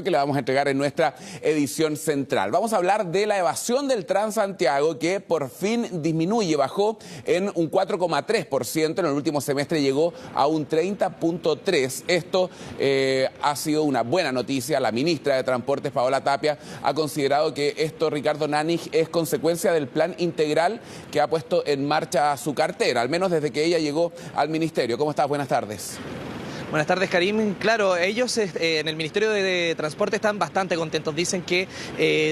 que le vamos a entregar en nuestra edición central. Vamos a hablar de la evasión del Transantiago, que por fin disminuye, bajó en un 4,3%, en el último semestre llegó a un 30,3%. Esto ha sido una buena noticia. La ministra de Transportes, Paola Tapia, ha considerado que esto, Ricardo Nannig, es consecuencia del plan integral que ha puesto en marcha su cartera, al menos desde que ella llegó al ministerio. ¿Cómo estás? Buenas tardes. Buenas tardes, Karim. Claro, ellos en el Ministerio de Transporte están bastante contentos. Dicen que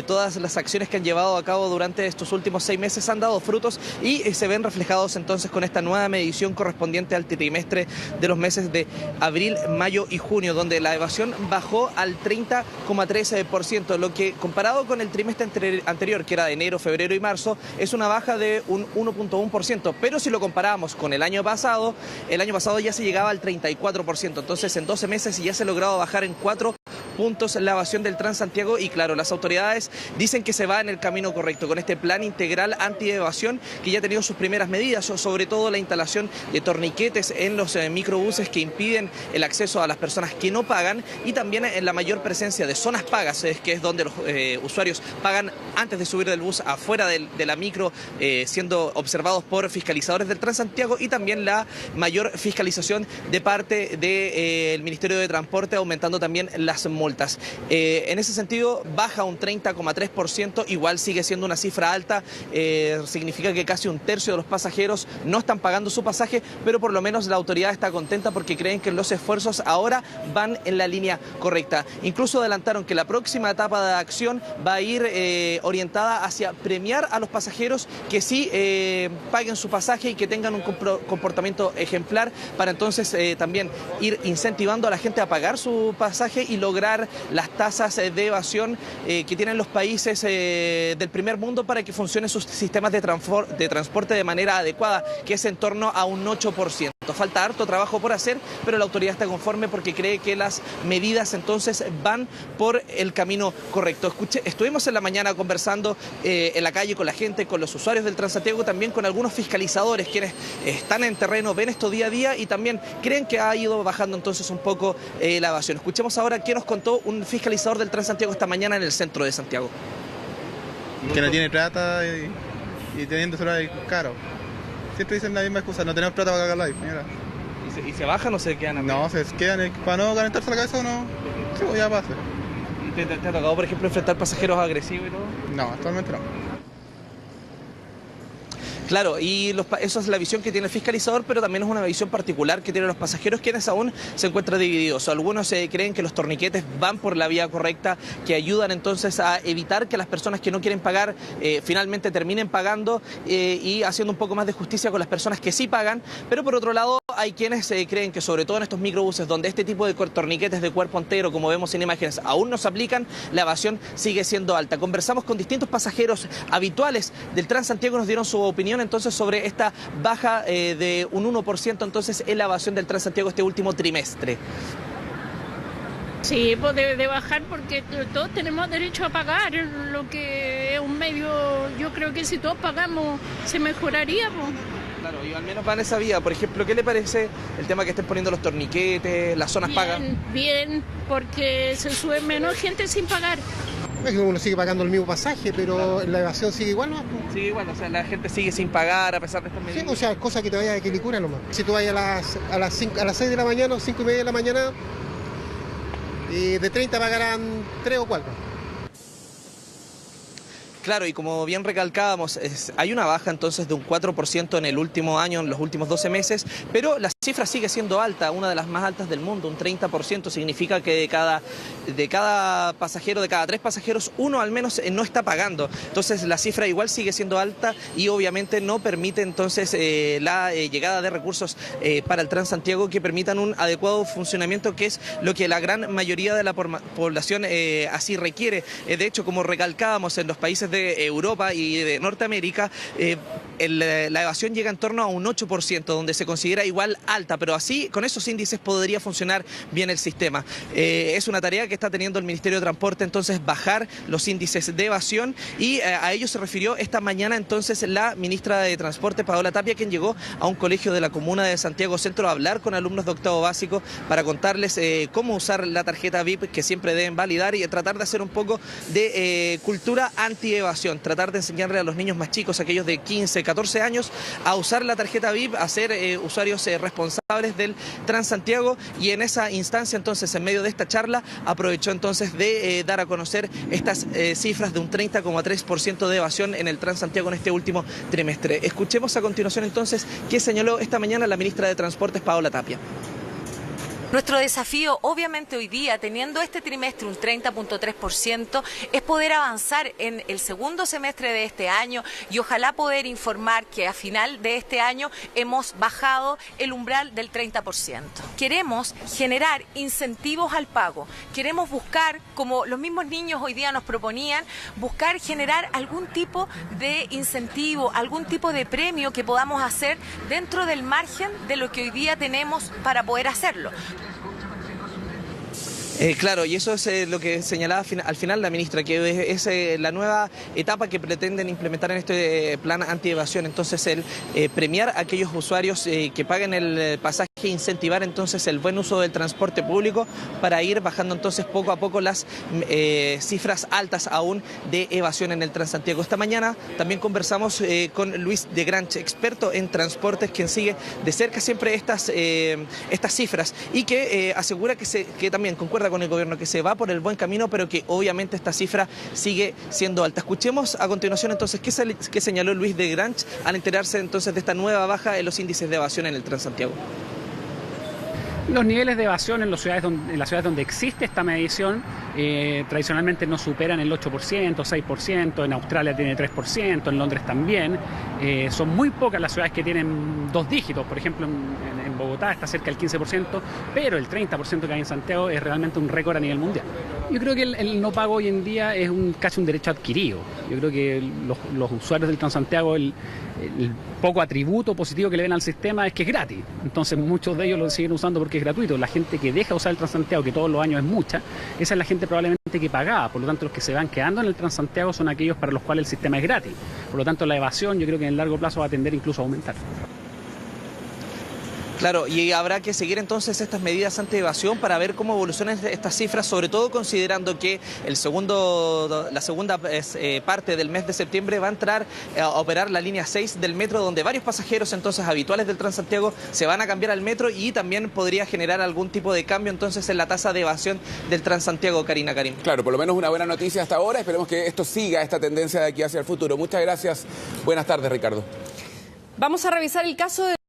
todas las acciones que han llevado a cabo durante estos últimos 6 meses han dado frutos y se ven reflejados entonces con esta nueva medición correspondiente al trimestre de los meses de abril, mayo y junio, donde la evasión bajó al 30,13%, lo que comparado con el trimestre anterior, que era de enero, febrero y marzo, es una baja de un 1,1%. Pero si lo comparamos con el año pasado ya se llegaba al 34%. Entonces, en 12 meses ya se ha logrado bajar en 4 puntos la evasión del Transantiago y claro, las autoridades dicen que se va en el camino correcto con este plan integral anti-evasión que ya ha tenido sus primeras medidas, sobre todo la instalación de torniquetes en los microbuses que impiden el acceso a las personas que no pagan y también en la mayor presencia de zonas pagas, que es donde los usuarios pagan antes de subir del bus afuera de la micro, siendo observados por fiscalizadores del Transantiago y también la mayor fiscalización de parte del Ministerio de Transporte, aumentando también las multas. En ese sentido baja un 30,3%, igual sigue siendo una cifra alta, significa que casi un tercio de los pasajeros no están pagando su pasaje, pero por lo menos la autoridad está contenta porque creen que los esfuerzos ahora van en la línea correcta. Incluso adelantaron que la próxima etapa de acción va a ir orientada hacia premiar a los pasajeros que sí paguen su pasaje y que tengan un comportamiento ejemplar para entonces también ir incentivando a la gente a pagar su pasaje y lograr las tasas de evasión que tienen los países del primer mundo para que funcionen sus sistemas de transporte de manera adecuada, que es en torno a un 8%. Falta harto trabajo por hacer, pero la autoridad está conforme porque cree que las medidas entonces van por el camino correcto. Estuvimos en la mañana conversando en la calle con la gente, con los usuarios del Transantiago, también con algunos fiscalizadores quienes están en terreno, ven esto día a día y también creen que ha ido bajando entonces un poco la evasión. Escuchemos ahora qué nos contó un fiscalizador del Transantiago esta mañana en el centro de Santiago. Que no tiene plata y teniendo celular caro. Siempre dicen la misma excusa, no tenemos plata para pagar la señora. ¿Y se bajan o se quedan a No, se quedan para no calentarse la cabeza o no. Sí, pues ya pasa. ¿Y te ha tocado, por ejemplo, enfrentar pasajeros agresivos y todo? No, actualmente no. Claro, y eso es la visión que tiene el fiscalizador, pero también es una visión particular que tienen los pasajeros, quienes aún se encuentran divididos. Algunos creen que los torniquetes van por la vía correcta, que ayudan entonces a evitar que las personas que no quieren pagar finalmente terminen pagando y haciendo un poco más de justicia con las personas que sí pagan, pero por otro lado hay quienes creen que sobre todo en estos microbuses donde este tipo de torniquetes de cuerpo entero, como vemos en imágenes, aún no se aplican, la evasión sigue siendo alta. Conversamos con distintos pasajeros habituales del Transantiago, nos dieron su opinión entonces sobre esta baja de un 1% entonces en la evasión del Transantiago este último trimestre. Sí, pues debe de bajar porque todos tenemos derecho a pagar, lo que es un medio, yo creo que si todos pagamos se mejoraría, pues. Claro, y al menos va en esa vía. Por ejemplo, ¿qué le parece el tema que estén poniendo los torniquetes, las zonas pagas? Bien, porque se sube menos gente sin pagar. Es que uno sigue pagando el mismo pasaje, pero la evasión sigue igual, ¿no? Sigue igual, o sea, la gente sigue sin pagar a pesar de estas medidas. Sí, o sea, cosa que te vaya de Quilicura nomás. Si tú vayas a las 6 de la mañana o 5:30 de la mañana, y de 30 pagarán 3 o 4. Claro, y como bien recalcábamos, hay una baja entonces de un 4% en el último año, en los últimos 12 meses, pero la cifra sigue siendo alta, una de las más altas del mundo, un 30%, significa que de cada pasajero, de cada 3 pasajeros, uno al menos no está pagando. Entonces la cifra igual sigue siendo alta y obviamente no permite entonces la llegada de recursos para el Transantiago que permitan un adecuado funcionamiento, que es lo que la gran mayoría de la población así requiere. De hecho, como recalcábamos, en los países países de Europa y de Norteamérica, la evasión llega en torno a un 8%, donde se considera igual alta, pero así, con esos índices podría funcionar bien el sistema. Es una tarea que está teniendo el Ministerio de Transporte, entonces, bajar los índices de evasión, y a ello se refirió esta mañana entonces la ministra de Transporte, Paola Tapia, quien llegó a un colegio de la comuna de Santiago Centro a hablar con alumnos de octavo básico para contarles cómo usar la tarjeta VIP, que siempre deben validar, y tratar de hacer un poco de cultura anti-evasión, tratar de enseñarle a los niños más chicos, aquellos de 15, 14 años, a usar la tarjeta VIP, a ser usuarios responsables del Transantiago. Y en esa instancia, entonces, en medio de esta charla, aprovechó entonces de dar a conocer estas cifras de un 30,3% de evasión en el Transantiago en este último trimestre. Escuchemos a continuación entonces qué señaló esta mañana la ministra de Transportes, Paola Tapia. Nuestro desafío, obviamente hoy día, teniendo este trimestre un 30,3%, es poder avanzar en el segundo semestre de este año y ojalá poder informar que a final de este año hemos bajado el umbral del 30%. Queremos generar incentivos al pago, queremos buscar, como los mismos niños hoy día nos proponían, buscar generar algún tipo de incentivo, algún tipo de premio que podamos hacer dentro del margen de lo que hoy día tenemos para poder hacerlo. Claro, y eso es lo que señalaba al final la ministra, que es la nueva etapa que pretenden implementar en este plan anti-evasión. Entonces, el premiar a aquellos usuarios que paguen el pasaje e incentivar entonces el buen uso del transporte público para ir bajando entonces poco a poco las cifras altas aún de evasión en el Transantiago. Esta mañana también conversamos con Luis de Granch, experto en transportes, quien sigue de cerca siempre estas cifras y que asegura que también concuerda con el gobierno, que se va por el buen camino, pero que obviamente esta cifra sigue siendo alta. Escuchemos a continuación entonces qué señaló Luis de Granch al enterarse entonces de esta nueva baja en los índices de evasión en el Transantiago. Los niveles de evasión en las ciudades donde existe esta medición tradicionalmente no superan el 8%, 6%, en Australia tiene 3%, en Londres también. Son muy pocas las ciudades que tienen dos dígitos, por ejemplo en Bogotá está cerca del 15%, pero el 30% que hay en Santiago es realmente un récord a nivel mundial. Yo creo que el no pago hoy en día es casi un derecho adquirido. Yo creo que los usuarios del Transantiago, el poco atributo positivo que le ven al sistema es que es gratis. Entonces muchos de ellos lo siguen usando porque es gratuito. La gente que deja usar el Transantiago, que todos los años es mucha, esa es la gente probablemente que pagaba. Por lo tanto, los que se van quedando en el Transantiago son aquellos para los cuales el sistema es gratis. Por lo tanto, la evasión yo creo que en el largo plazo va a tender incluso a aumentar. Claro, y habrá que seguir entonces estas medidas anti-evasión para ver cómo evolucionan estas cifras, sobre todo considerando que la segunda parte del mes de septiembre va a entrar a operar la línea 6 del metro, donde varios pasajeros entonces habituales del Transantiago se van a cambiar al metro y también podría generar algún tipo de cambio entonces en la tasa de evasión del Transantiago, Karina Karim. Claro, por lo menos una buena noticia hasta ahora. Esperemos que esto siga, esta tendencia de aquí hacia el futuro. Muchas gracias. Buenas tardes, Ricardo. Vamos a revisar el caso de